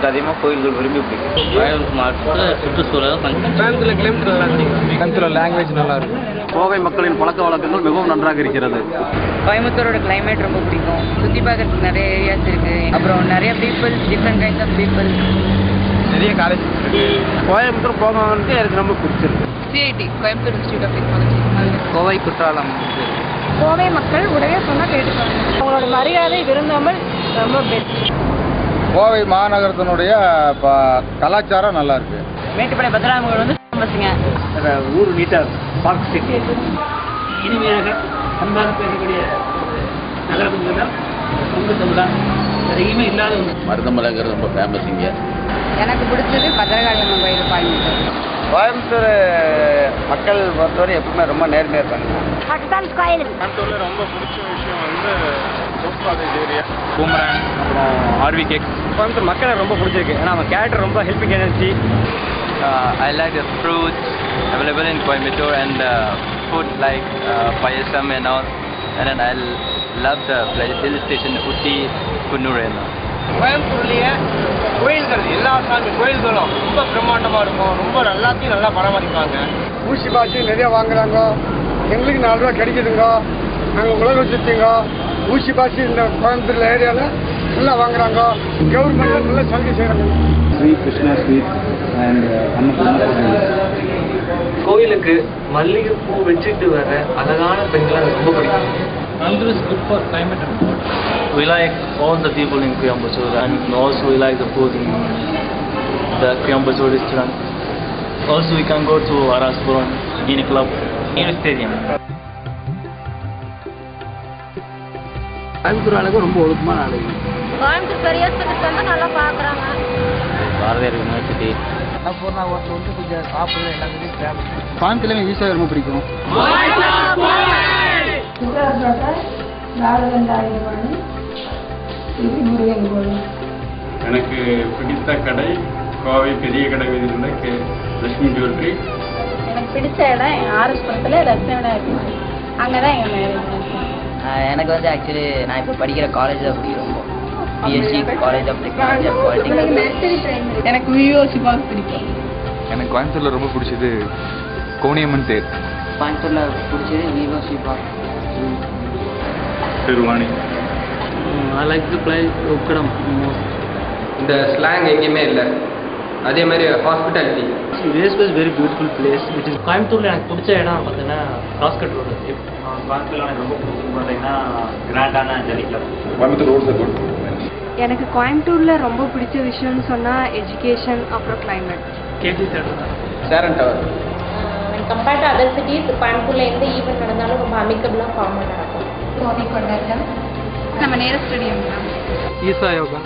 நமக்கு அதிகமாக கோயில்கள் விரும்பி பிடிக்கும். கோயம்புத்தூர் சுற்றுச்சூழல் கோயம்புத்தூரில் கிளைமேட் நல்லா இருக்கு. கோயம்புத்தூர் லாங்குவேஜ் நல்லா இருக்கும். கோவை மக்களின் பழக்க வழக்கங்கள் மிகவும் நன்றாக இருக்கிறது. கோயம்புத்தூரோட கிளைமேட் ரொம்ப பிடிக்கும். சுற்றி பார்க்கறதுக்கு நிறைய ஏரியாஸ் இருக்கு. அப்புறம் நிறைய peoples, different kinds of people, நிறைய காலேஜ் இருக்கு. கோயம்புத்தூர் போகணுன்ட்டு எனக்கு ரொம்ப பிடிச்சிருக்கு. CIT Coimbatore institute of technology, Kovai Courtallam. Kovai மக்கள் உடனே சொன்னால் கேட்டுப்பாங்க. அவங்களோட மரியாதை விருந்தாமல் ரொம்ப பெஸ்ட். கோவை மாநகரத்தினுடைய கலாச்சாரம் நல்லா இருக்கு. மேட்டுப்படை பத்திராமகள் வந்து ஃபேமஸுங்க. ஊர் நீட்டாக பார்க் சிட்டி. இனிமையாக அன்பாக பேசக்கூடிய நகரத்துக்கு தான் ரொம்ப தமிழ் எதையுமே இல்லாத ஒன்று. மருதமலைங்கிறது ரொம்ப ஃபேமஸ் இங்கே. எனக்கு பிடிச்சது பத்திரகாளி அம்மன் கோயில் கோயம்புத்தூர். கோயம்புத்தூர் மக்கள் பொறுத்தவரை எப்பவுமே ரொம்ப நேர்மையாக இருப்பாங்க. கோயம்புத்தூரில் ரொம்ப பிடிச்ச விஷயம் வந்து போஸ்ட் காலேஜ் ஏரியா, பூமரன், அப்புறம் ஆர்வி கேக். கோயம்புத்தூர் மக்களை ரொம்ப பிடிச்சிருக்கு. ஏன்னா அவங்க கேரக்டர் ரொம்ப helping energy. I like the fruits available in Coimbatore and food like payasam and all. And then I love the hill station Utti Kunnurena. கோயம்புத்தூர்லேயே கோயில்கள், எல்லா சாமி கோயில்களும் ரொம்ப பிரம்மாண்டமாக இருக்கும். ரொம்ப எல்லாத்தையும் நல்லா பராமரிப்பாங்க. ஊசி பாசி நிறைய வாங்குறாங்க. எங்களுக்கு 4 ரூபா கிடைக்குதுங்க. நாங்கள் உலகம் சுற்றிங்க. ஊசி பாசி இந்த கோயம்புத்தூர் ஏரியாவில் நல்லா வாங்குறாங்க. கவர்மெண்ட்டில் நல்லா சலுகை செய்கிறாங்க. Sri Krishna sweet and Annapoorna. கோயிலுக்கு மல்லிகைப்பூ வச்சுட்டு வர அழகான பெண்களை எனக்கு ரொம்ப பிடிக்கும். Coimbatore is good for climate and food. We like all the people in Coimbatore and also we like the food in the Coimbatore restaurant. Also we can go to Araspuram in a club, in a stadium. Coimbatore அழகு ரொம்ப ஒழுக்கமான அழகு. கோயம்புத்தூர் பெரியாஸ்பத்திரி வந்து நல்லா பார்க்குறாங்க. Bharathiyar university. Annapurna hotel வந்து கொஞ்சம் சாப்பிடுறது எல்லாத்துலேயும் ஃபேமஸ். கோயம்புத்தூர்லேயும் ஈஸியாக ரொம்ப பிடிக்கும். எனக்கு பிடித்த கடை கோவை பெரிய கடை வீதியில் உள்ள லட்சுமி ஜுவல்லரி. எனக்கு பிடிச்ச இடம் ஆர்எஸ் பக்கத்தில் லட்சுமி இருக்கு. அங்கே தான் எங்கள் மேரேஜ். எனக்கு வந்து ஆக்சுவலி நான் இப்போ படிக்கிற காலேஜ் தான் பிடிக்கும். ரொம்ப BSC college of technology of polytechnic. எனக்கு விஓசி பார்க்க பிடிக்கும். எனக்கு கோயம்புத்தூரில் ரொம்ப பிடிச்சது கோணியம்மன் தேர். கோயம்புத்தூரில் பிடிச்சது விஓசி பார்க். திருவாணி. I like to play Ukkadam. இந்த ஸ்லாங் எங்கேயுமே இல்லை. அதே மாதிரி hospitality. This was very beautiful place. It is கோயம்புத்தூரில் எனக்கு பிடிச்ச இடம் பார்த்தீங்கன்னா ராஸ்கட் ரோடு. கோயம்புத்தூர்ல எனக்கு ரொம்ப பிடிச்சது பார்த்தீங்கன்னா கிராண்டான jelly club. Coimbatore roads good. எனக்கு கோயம்புத்தூரில் ரொம்ப பிடிச்ச விஷயம்னு சொன்னால் எஜுகேஷன், அப்புறம் கிளைமேட். கேபி தேட்டர் தான். Cheran tower. Compared to other cities கோயம்புத்தூர்ல எந்த ஈவெண்ட் நடந்தாலும் ரொம்ப அமிக்கபிளாக ஃபார்மாக நடக்கும். கோவை கொண்டாட்டம். நம்ம நேரு ஸ்டேடியம் தான். ஈசா யோகா.